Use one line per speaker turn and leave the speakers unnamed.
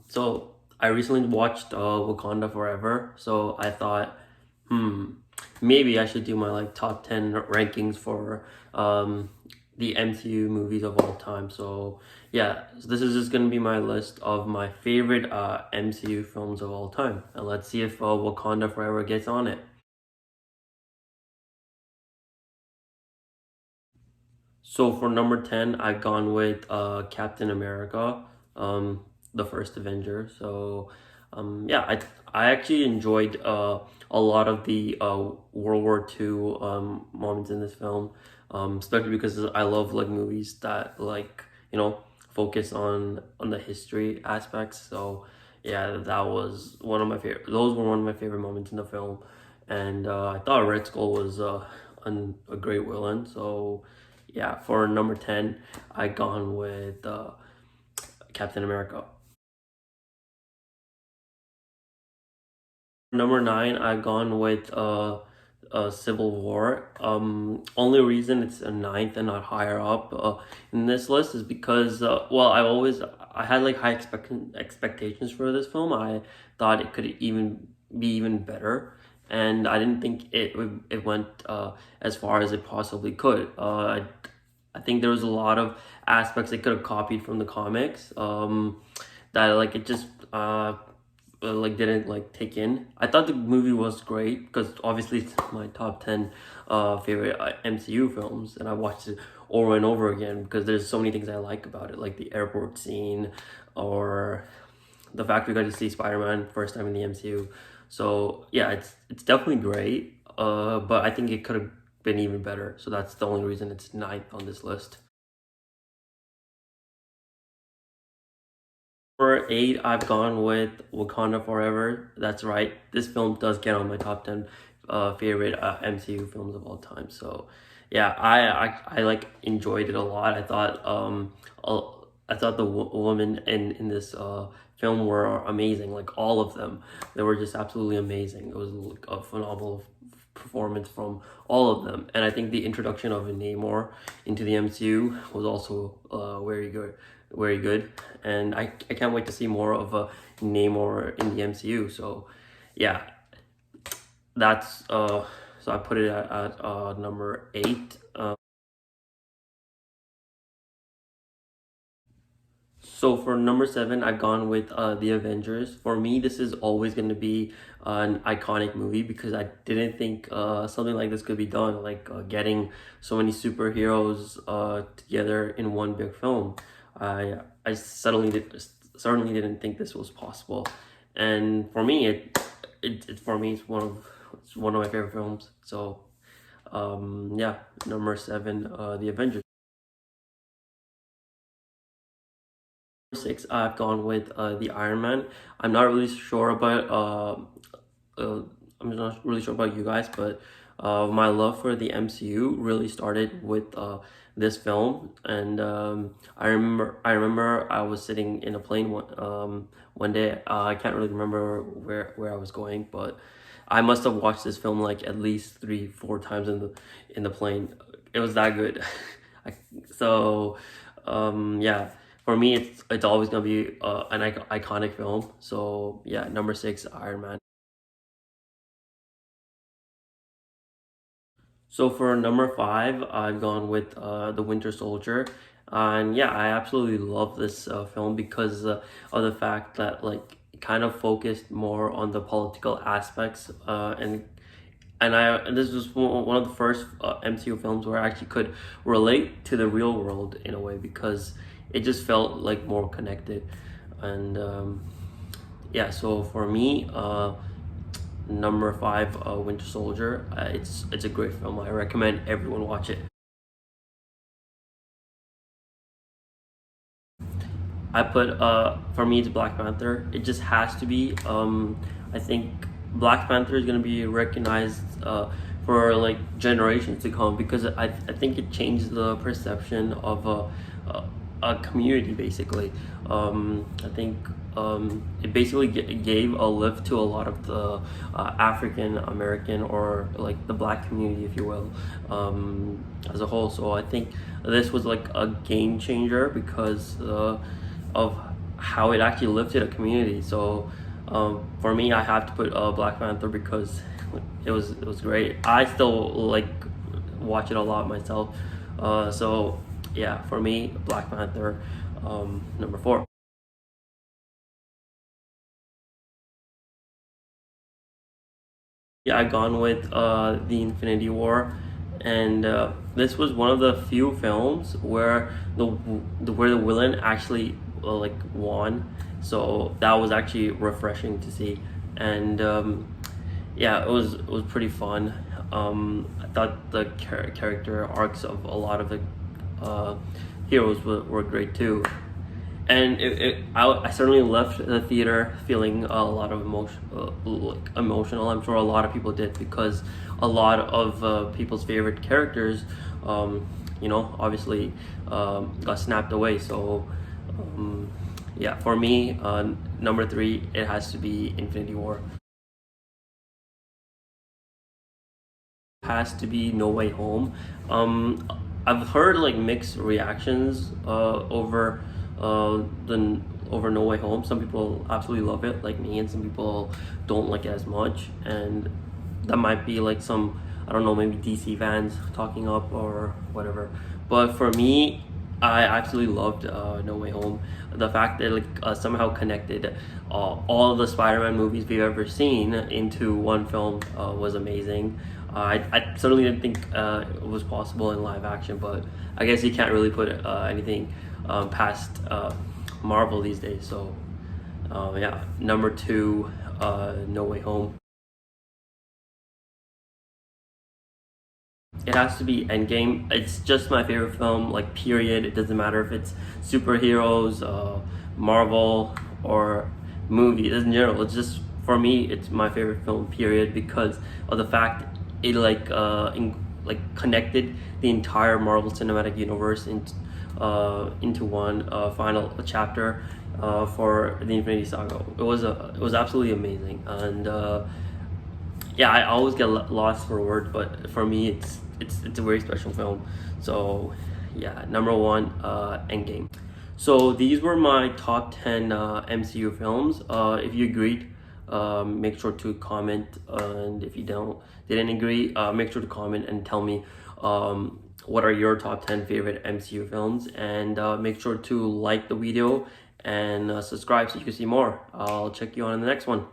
So I recently watched Wakanda Forever, so I thought, hmm, maybe I should do my like top 10 rankings for the MCU movies of all time. So yeah, so this is just gonna be my list of my favorite MCU films of all time, and let's see if Wakanda Forever gets on it. So for number 10, I've gone with Captain America, um, the first Avenger. So yeah, I actually enjoyed a lot of the World War II moments in this film, especially because I love like movies that like focus on the history aspects. So yeah, that was one of my favorite. Those were one of my favorite moments in the film, and I thought Red Skull was a great villain. So yeah, for number 10, I gone with Captain America. Number 9, I gone with Civil War. Only reason it's a ninth and not higher up in this list is because well, I had like high expectations for this film. I thought it could even be even better, and I didn't think it went as far as it possibly could. I think there was a lot of aspects they could have copied from the comics that like it just like didn't like take in. I thought the movie was great because obviously it's my top 10 favorite MCU films, and I watched it over and over again because there's so many things I like about it, like the airport scene or the fact we got to see Spider-Man first time in the MCU. So yeah, it's definitely great. But I think it could have been even better. So that's the only reason it's ninth on this list. For 8, I've gone with Wakanda Forever. That's right. This film does get on my top 10 favorite MCU films of all time. So yeah, I like enjoyed it a lot. Uh, I thought the women in this film were amazing. Like all of them, they were just absolutely amazing. It was like a phenomenal performance from all of them, and I think the introduction of Namor into the MCU was also very good, very good. And I can't wait to see more of Namor in the MCU. So yeah, that's so I put it at number 8. So for number 7, I've gone with the Avengers. For me, this is always going to be an iconic movie because I didn't think something like this could be done, like getting so many superheroes together in one big film. I certainly didn't think this was possible, and for me, it's one of my favorite films. So yeah, number 7, the Avengers. 6, I've gone with the Iron Man. I'm not really sure about I'm not really sure about you guys, but my love for the MCU really started with this film, and I remember I was sitting in a plane one day. I can't really remember where I was going, but I must have watched this film like at least 3 4 times in the plane. It was that good. I, so yeah, for me it's always gonna be an iconic film. So yeah, number 6, Iron Man. So for number 5, I've gone with the Winter Soldier, and yeah, I absolutely love this film because of the fact that like it kind of focused more on the political aspects, and this was one of the first MCU films where I actually could relate to the real world in a way because it just felt like more connected, and yeah. So for me, number 5, Winter Soldier. It's a great film. I recommend everyone watch it. I put for me it's Black Panther. It just has to be. I think Black Panther is gonna be recognized for like generations to come because I think it changed the perception of a community basically. I think it basically gave a lift to a lot of the African American or like the black community, if you will, as a whole. So I think this was like a game changer because of how it actually lifted a community. So for me, I have to put Black Panther because it was great. I still like watch it a lot myself. So yeah, for me, Black Panther, number 4. Yeah, I gone with the Infinity War, and this was one of the few films where the villain actually like won. So that was actually refreshing to see, and yeah, it was pretty fun. I thought the character arcs of a lot of the uh, heroes were great too. And I certainly left the theater feeling a lot of like emotional. I'm sure a lot of people did because a lot of people's favorite characters, obviously got snapped away. So, yeah, for me, number 3, it has to be Infinity War. Has to be No Way Home. I've heard like mixed reactions the over No Way Home. Some people absolutely love it, like me, and some people don't like it as much. And that might be like some, I don't know, maybe DC fans talking up or whatever. But for me, I absolutely loved No Way Home. The fact that like somehow connected all of the Spider-Man movies we've ever seen into one film was amazing. I certainly didn't think it was possible in live action, but I guess you can't really put anything past Marvel these days. So yeah, number 2, No Way Home. It has to be Endgame. It's just my favorite film, like period. It doesn't matter if it's superheroes, Marvel, or movies in general. It's just for me, it's my favorite film, period, because of the fact it like connected the entire Marvel Cinematic Universe into one final chapter for the Infinity Saga. It was absolutely amazing, and yeah, I always get lost for words, but for me, it's a very special film. So yeah, number 1, Endgame. So these were my top 10 MCU films. If you agreed, make sure to comment, and if you didn't agree, make sure to comment and tell me what are your top 10 favorite MCU films, and make sure to like the video and subscribe so you can see more. I'll check you on in the next one.